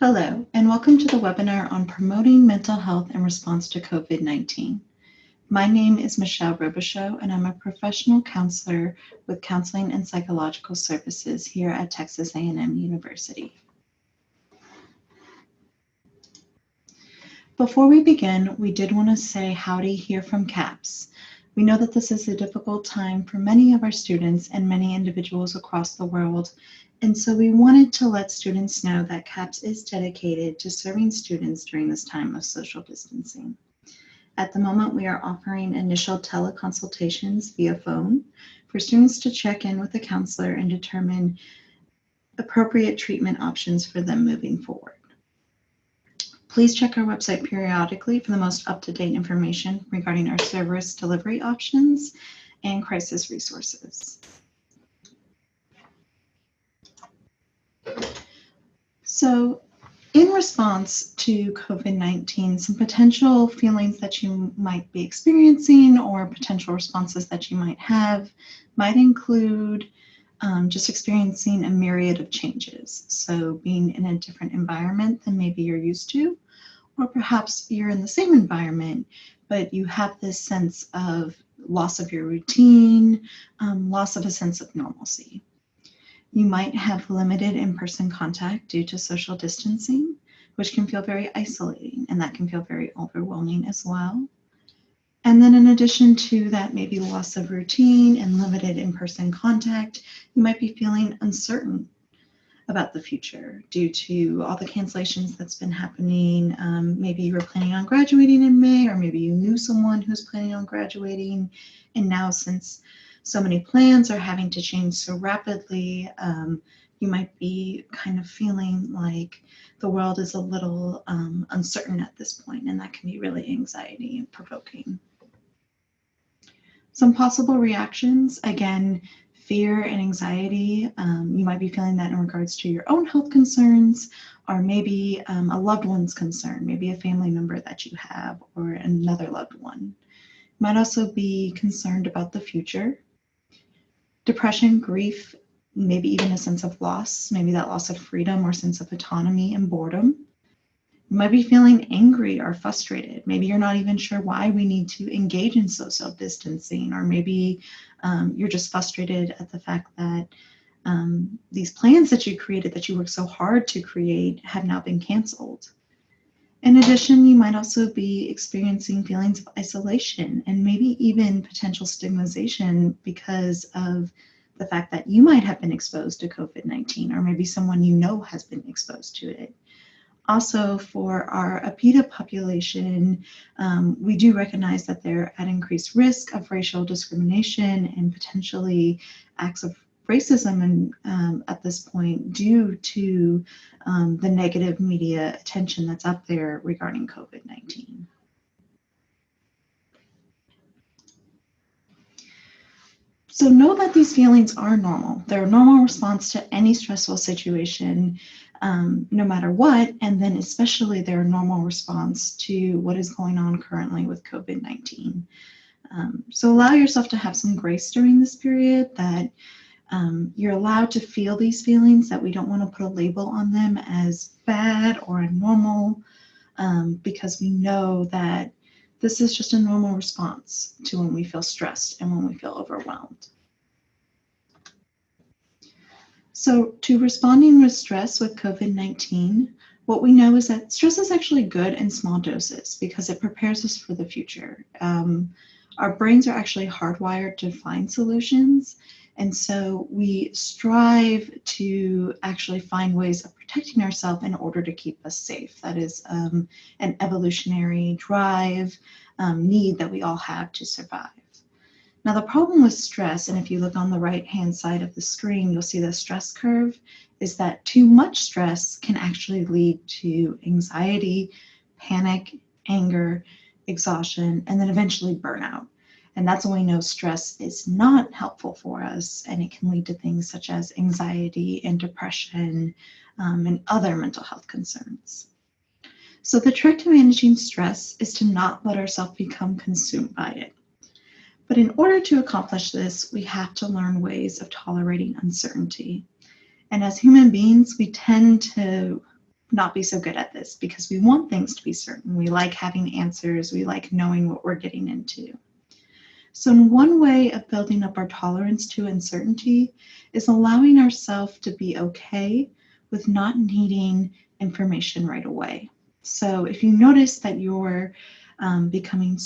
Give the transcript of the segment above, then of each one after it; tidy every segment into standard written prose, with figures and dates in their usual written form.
Hello, and welcome to the webinar on promoting mental health in response to COVID-19. My name is Michelle Robichaux, and I'm a professional counselor with Counseling and Psychological Services here at Texas A&M University. Before we begin, we did want to say howdy here from CAPS. We know that this is a difficult time for many of our students and many individuals across the world, and so we wanted to let students know that CAPS is dedicated to serving students during this time of social distancing. At the moment, we are offering initial teleconsultations via phone for students to check in with a counselor and determine appropriate treatment options for them moving forward. Please check our website periodically for the most up-to-date information regarding our service delivery options and crisis resources. So, in response to COVID-19, some potential feelings that you might be experiencing or potential responses that you might have might include just experiencing a myriad of changes. So being in a different environment than maybe you're used to, or perhaps you're in the same environment, but you have this sense of loss of your routine, loss of a sense of normalcy. You might have limited in-person contact due to social distancing, which can feel very isolating, and that can feel very overwhelming as well. And then in addition to that, maybe loss of routine and limited in-person contact, you might be feeling uncertain about the future due to all the cancellations that's been happening. Maybe you were planning on graduating in May, or maybe you knew someone who's planning on graduating. And now, since so many plans are having to change so rapidly, you might be kind of feeling like the world is a little uncertain at this point, and that can be really anxiety provoking. Some possible reactions, again, fear and anxiety. You might be feeling that in regards to your own health concerns, or maybe a loved one's concern, maybe a family member that you have or another loved one. You might also be concerned about the future. Depression, grief, maybe even a sense of loss, maybe that loss of freedom or sense of autonomy and boredom. You might be feeling angry or frustrated. Maybe you're not even sure why we need to engage in social distancing, or maybe you're just frustrated at the fact that these plans that you created, that you worked so hard to create, have now been canceled. In addition, you might also be experiencing feelings of isolation and maybe even potential stigmatization because of the fact that you might have been exposed to COVID-19, or maybe someone you know has been exposed to it. Also, for our APITA population, we do recognize that they're at increased risk of racial discrimination and potentially acts of racism at this point due to the negative media attention that's up there regarding COVID-19. So know that these feelings are normal. They're a normal response to any stressful situation, no matter what, and then especially their normal response to what is going on currently with COVID-19. So allow yourself to have some grace during this period, that you're allowed to feel these feelings, that we don't want to put a label on them as bad or abnormal, because we know that this is just a normal response to when we feel stressed and when we feel overwhelmed. So to responding with stress with COVID-19, what we know is that stress is actually good in small doses because it prepares us for the future. Our brains are actually hardwired to find solutions, and so we strive to actually find ways of protecting ourselves in order to keep us safe. That is an evolutionary drive, need that we all have to survive. Now, the problem with stress, and if you look on the right-hand side of the screen, you'll see the stress curve, is that too much stress can actually lead to anxiety, panic, anger, exhaustion, and then eventually burnout. And that's when we know stress is not helpful for us, and it can lead to things such as anxiety and depression and other mental health concerns. So the trick to managing stress is to not let ourselves become consumed by it. But in order to accomplish this, we have to learn ways of tolerating uncertainty. And as human beings, we tend to not be so good at this because we want things to be certain. We like having answers. We like knowing what we're getting into. So one way of building up our tolerance to uncertainty is allowing ourselves to be okay with not needing information right away. So if you notice that you're becoming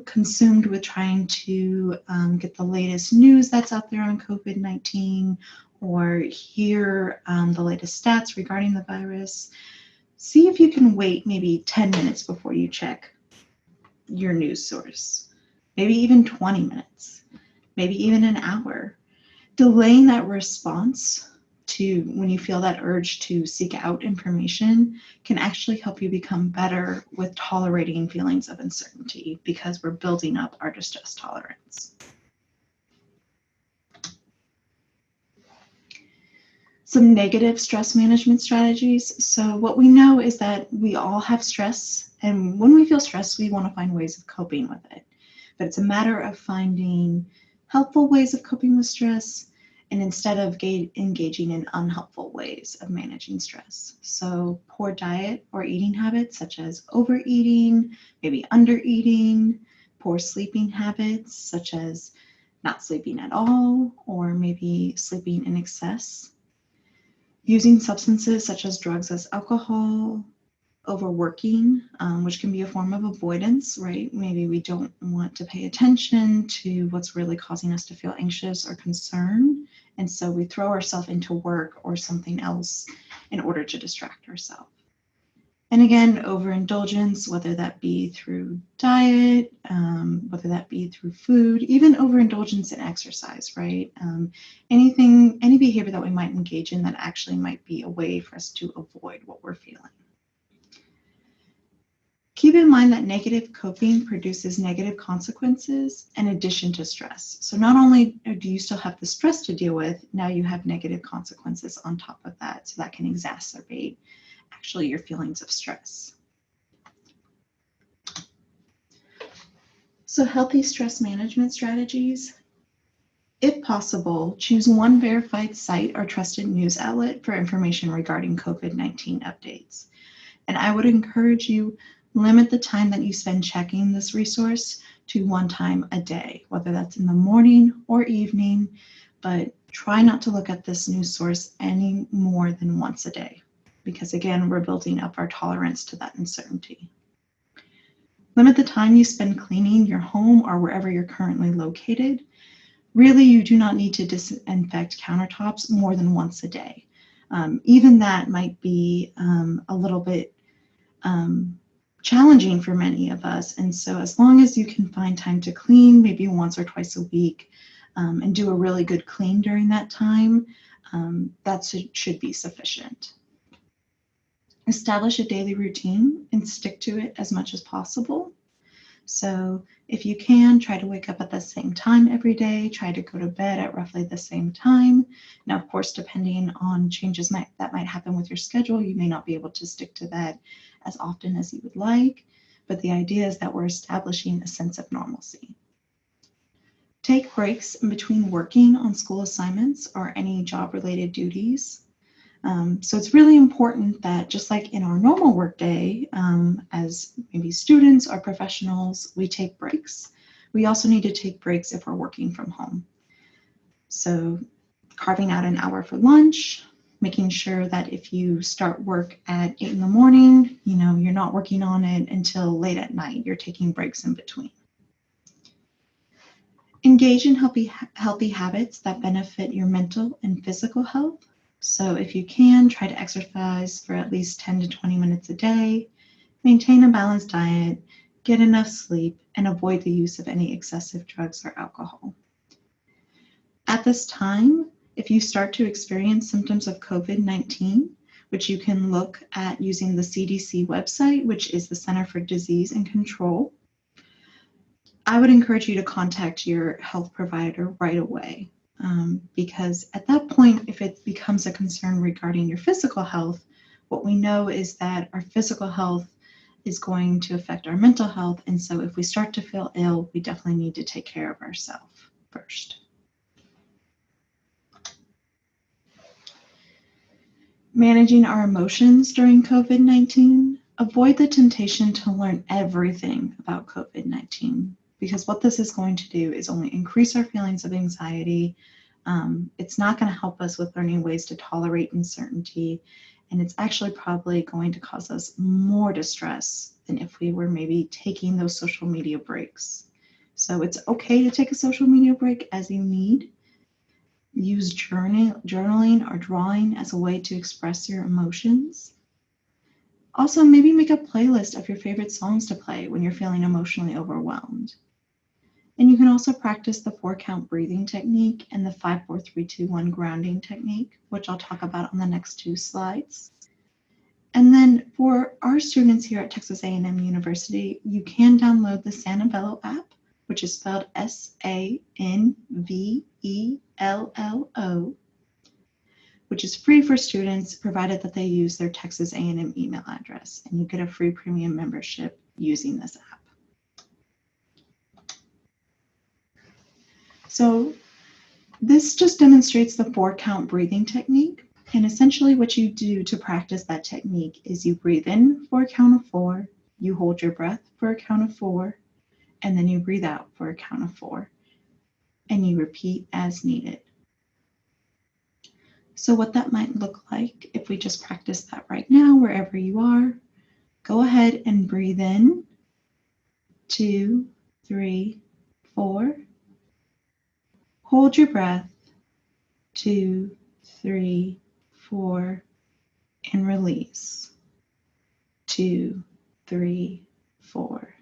consumed with trying to get the latest news that's out there on COVID-19 or hear the latest stats regarding the virus, see if you can wait maybe 10 minutes before you check your news source, maybe even 20 minutes, maybe even an hour. Delaying that response to when you feel that urge to seek out information can actually help you become better with tolerating feelings of uncertainty because we're building up our distress tolerance. Some negative stress management strategies. So what we know is that we all have stress, and when we feel stressed, we want to find ways of coping with it. But it's a matter of finding helpful ways of coping with stress and instead of engaging in unhelpful ways of managing stress. So poor diet or eating habits such as overeating, maybe undereating, poor sleeping habits such as not sleeping at all or maybe sleeping in excess. Using substances such as drugs as alcohol, overworking, which can be a form of avoidance, right? Maybe we don't want to pay attention to what's really causing us to feel anxious or concerned. And so we throw ourselves into work or something else in order to distract ourselves. And again, overindulgence, whether that be through diet, whether that be through food, even overindulgence in exercise, right? Any behavior that we might engage in that actually might be a way for us to avoid what we're feeling. Keep in mind that negative coping produces negative consequences in addition to stress. So not only do you still have the stress to deal with, now you have negative consequences on top of that. So that can exacerbate actually your feelings of stress. So healthy stress management strategies. If possible, choose one verified site or trusted news outlet for information regarding COVID-19 updates. And I would encourage you, limit the time that you spend checking this resource to one time a day, whether that's in the morning or evening, but try not to look at this news source any more than once a day, because again, we're building up our tolerance to that uncertainty. Limit the time you spend cleaning your home or wherever you're currently located. Really, you do not need to disinfect countertops more than once a day. Even that might be a little bit challenging for many of us. And so as long as you can find time to clean, maybe once or twice a week, and do a really good clean during that time, that should be sufficient. Establish a daily routine and stick to it as much as possible. So if you can, try to wake up at the same time every day, try to go to bed at roughly the same time. Now, of course, depending on changes that might happen with your schedule, you may not be able to stick to that as often as you would like, but the idea is that we're establishing a sense of normalcy. Take breaks in between working on school assignments or any job-related duties. So it's really important that just like in our normal workday, as maybe students or professionals, we take breaks. We also need to take breaks if we're working from home. So carving out an hour for lunch, making sure that if you start work at 8 in the morning, you're not working on it until late at night. You're taking breaks in between. Engage in healthy habits that benefit your mental and physical health. So if you can, try to exercise for at least 10 to 20 minutes a day, maintain a balanced diet, get enough sleep, and avoid the use of any excessive drugs or alcohol. At this time, if you start to experience symptoms of COVID-19, which you can look at using the CDC website, which is the Center for Disease and Control, I would encourage you to contact your health provider right away. Because at that point, if it becomes a concern regarding your physical health, what we know is that our physical health is going to affect our mental health. And so if we start to feel ill, we definitely need to take care of ourselves first. Managing our emotions during COVID-19. Avoid the temptation to learn everything about COVID-19 because what this is going to do is only increase our feelings of anxiety. It's not going to help us with learning ways to tolerate uncertainty, and it's actually probably going to cause us more distress than if we were maybe taking those social media breaks. So it's okay to take a social media break as you need. Use journaling or drawing as a way to express your emotions. Also, maybe make a playlist of your favorite songs to play when you're feeling emotionally overwhelmed. And you can also practice the 4-count breathing technique and the 5-4-3-2-1 grounding technique, which I'll talk about on the next 2 slides. And then for our students here at Texas A&M University, you can download the Santabello app, which is spelled SANVELLO, which is free for students provided that they use their Texas A&M email address, and you get a free premium membership using this app. So this just demonstrates the 4-count breathing technique, and essentially what you do to practice that technique is you breathe in for a count of 4, you hold your breath for a count of 4, and then you breathe out for a count of 4, and you repeat as needed. So what that might look like if we just practice that right now, wherever you are, go ahead and breathe in, 2, 3, 4. Hold your breath, 2, 3, 4, and release, 2, 3, 4.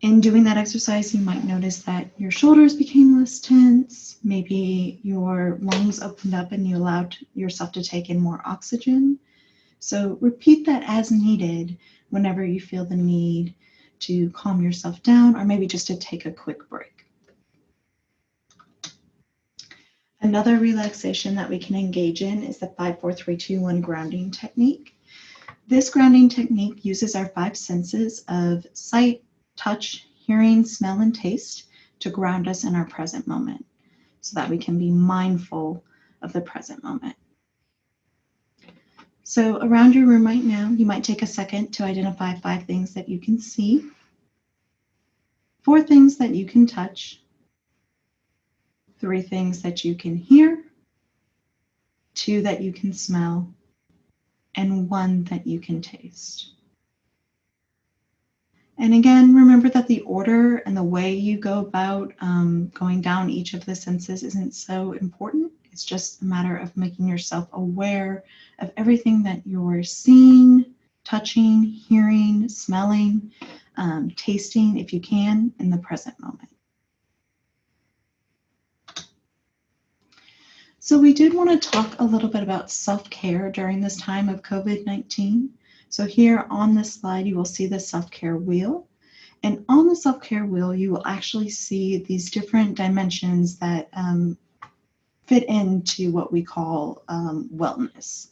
In doing that exercise, you might notice that your shoulders became less tense. Maybe your lungs opened up and you allowed yourself to take in more oxygen. So repeat that as needed whenever you feel the need to calm yourself down or maybe just to take a quick break. Another relaxation that we can engage in is the 5-4-3-2-1 grounding technique. This grounding technique uses our 5 senses of sight, touch, hearing, smell, and taste to ground us in our present moment so that we can be mindful of the present moment. So around your room right now, you might take a second to identify 5 things that you can see, 4 things that you can touch, 3 things that you can hear, 2 that you can smell, and 1 that you can taste. And again, remember that the order and the way you go about going down each of the senses isn't so important. It's just a matter of making yourself aware of everything that you're seeing, touching, hearing, smelling, tasting, if you can, in the present moment. So we did want to talk a little bit about self-care during this time of COVID-19. So here on this slide, you will see the self-care wheel. And on the self-care wheel, you will actually see these different dimensions that fit into what we call wellness.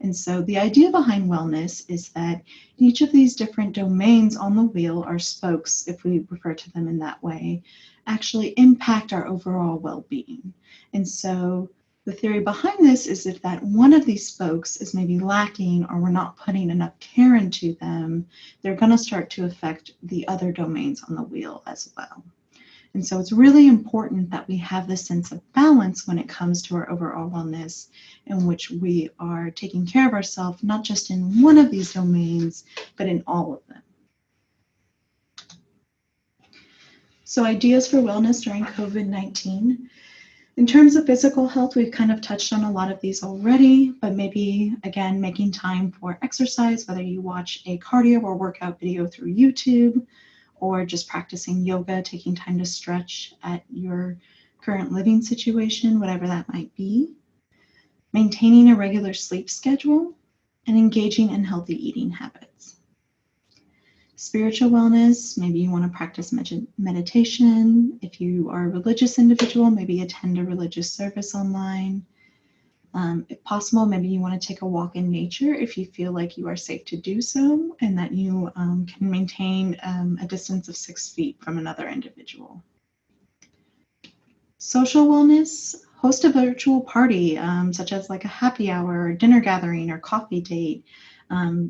And so the idea behind wellness is that each of these different domains on the wheel, or spokes, if we refer to them in that way, actually impact our overall well-being. And so the theory behind this is if that one of these spokes is maybe lacking or we're not putting enough care into them, they're going to start to affect the other domains on the wheel as well. And so it's really important that we have this sense of balance when it comes to our overall wellness, in which we are taking care of ourselves, not just in one of these domains, but in all of them. So ideas for wellness during COVID-19. In terms of physical health, we've kind of touched on a lot of these already, but maybe, again, making time for exercise, whether you watch a cardio or workout video through YouTube, or just practicing yoga, taking time to stretch at your current living situation, whatever that might be. Maintaining a regular sleep schedule, and engaging in healthy eating habits. Spiritual wellness, maybe you want to practice meditation. If you are a religious individual, maybe attend a religious service online. If possible, maybe you want to take a walk in nature if you feel like you are safe to do so and that you can maintain a distance of 6 feet from another individual. Social wellness, host a virtual party, such as like a happy hour, or dinner gathering, or coffee date.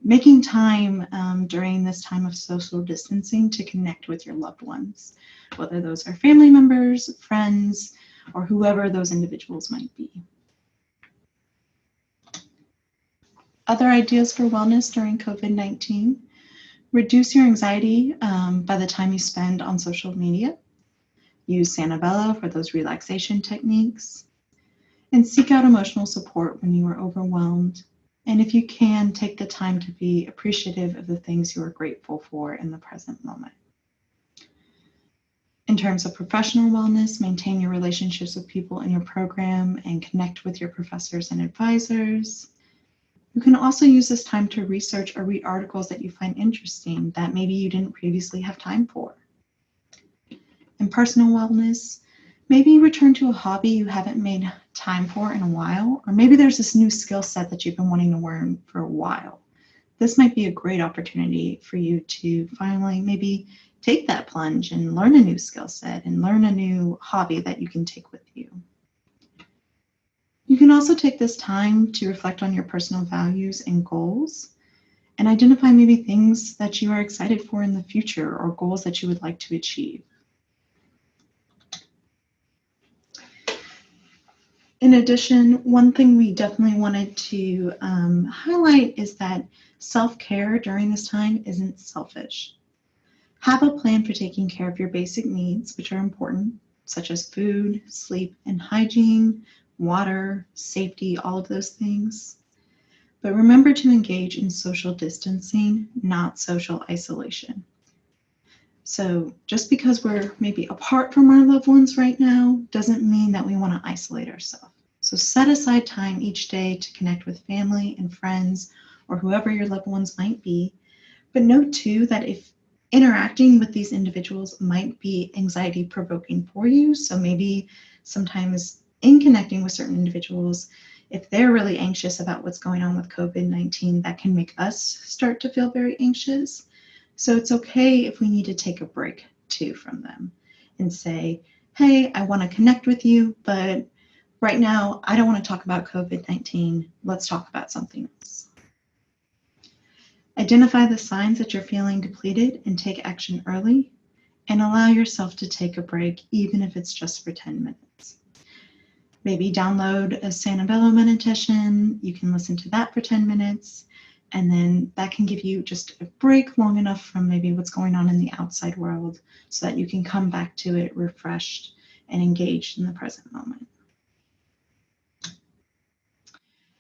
Making time during this time of social distancing to connect with your loved ones, whether those are family members, friends, or whoever those individuals might be. Other ideas for wellness during COVID-19: reduce your anxiety by the time you spend on social media. Use Sanabella for those relaxation techniques. And seek out emotional support when you are overwhelmed. And if you can, take the time to be appreciative of the things you are grateful for in the present moment. In terms of professional wellness, maintain your relationships with people in your program and connect with your professors and advisors. You can also use this time to research or read articles that you find interesting that maybe you didn't previously have time for. In personal wellness, maybe return to a hobby you haven't made time for in a while, or maybe there's this new skill set that you've been wanting to learn for a while. This might be a great opportunity for you to finally maybe take that plunge and learn a new skill set and learn a new hobby that you can take with you. You can also take this time to reflect on your personal values and goals and identify maybe things that you are excited for in the future or goals that you would like to achieve. In addition, one thing we definitely wanted to highlight is that self-care during this time isn't selfish. Have a plan for taking care of your basic needs, which are important, such as food, sleep, and hygiene, water, safety, all of those things. But remember to engage in social distancing, not social isolation. So just because we're maybe apart from our loved ones right now doesn't mean that we want to isolate ourselves. So set aside time each day to connect with family and friends or whoever your loved ones might be. But note too that if interacting with these individuals might be anxiety provoking for you, so maybe sometimes in connecting with certain individuals, if they're really anxious about what's going on with COVID-19, that can make us start to feel very anxious. So it's okay if we need to take a break too from them and say, hey, I want to connect with you, but right now I don't want to talk about COVID-19. Let's talk about something else. Identify the signs that you're feeling depleted and take action early, and allow yourself to take a break, even if it's just for 10 minutes. Maybe download a Sanabella meditation. You can listen to that for 10 minutes. And then that can give you just a break long enough from maybe what's going on in the outside world so that you can come back to it refreshed and engaged in the present moment.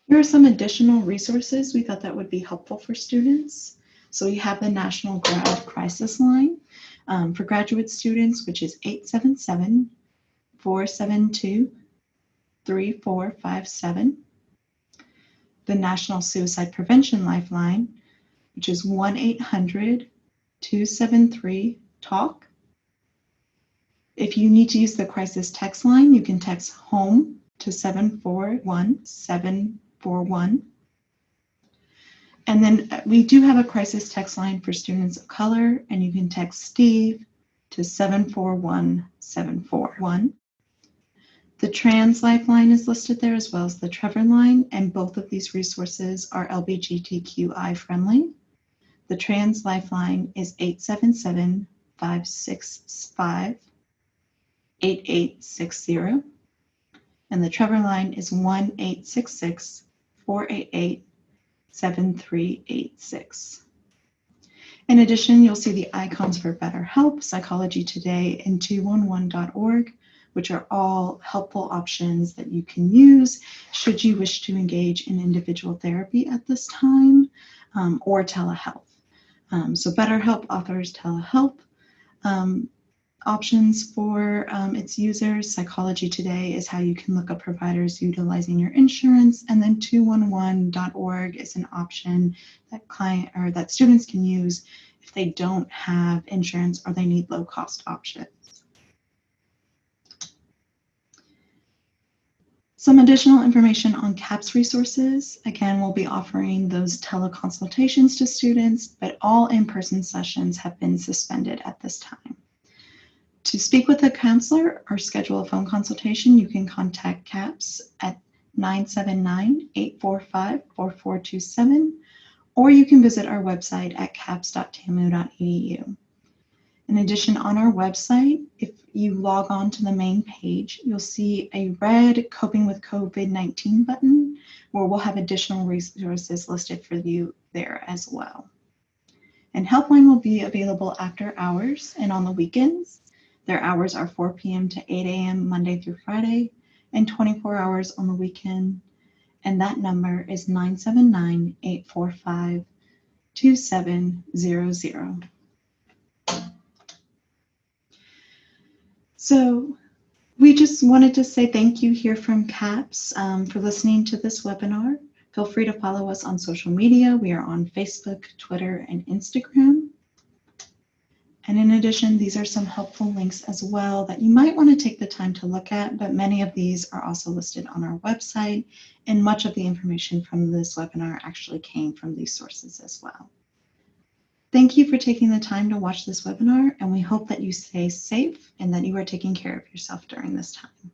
Here are some additional resources we thought that would be helpful for students. So we have the National Grad Crisis Line for graduate students, which is 877-472-3457. The National Suicide Prevention Lifeline, which is 1-800-273-TALK. If you need to use the crisis text line, you can text HOME to 741-741. And then we do have a crisis text line for students of color, and you can text Steve to 741-741. The Trans Lifeline is listed there, as well as the Trevor Line, and both of these resources are LGBTQI friendly. The Trans Lifeline is 877-565-8860, and the Trevor Line is 1-866-488-7386. In addition, you'll see the icons for BetterHelp, Psychology Today, and 211.org, which are all helpful options that you can use should you wish to engage in individual therapy at this time, or telehealth. So BetterHelp offers telehealth options for its users. Psychology Today is how you can look up providers utilizing your insurance, and then 211.org is an option that students can use if they don't have insurance or they need low-cost options. Some additional information on CAPS resources. Again, we'll be offering those teleconsultations to students, but all in-person sessions have been suspended at this time. To speak with a counselor or schedule a phone consultation, you can contact CAPS at 979-845-4427, or you can visit our website at caps.tamu.edu. In addition, on our website, if you log on to the main page, you'll see a red Coping with COVID-19 button where we'll have additional resources listed for you there as well. And Helpline will be available after hours and on the weekends. Their hours are 4 p.m. to 8 a.m. Monday through Friday and 24 hours on the weekend. And that number is 979-845-2700. So we just wanted to say thank you here from CAPS for listening to this webinar. Feel free to follow us on social media. We are on Facebook, Twitter, and Instagram. And in addition, these are some helpful links as well that you might want to take the time to look at, but many of these are also listed on our website, and much of the information from this webinar actually came from these sources as well. Thank you for taking the time to watch this webinar, and we hope that you stay safe and that you are taking care of yourself during this time.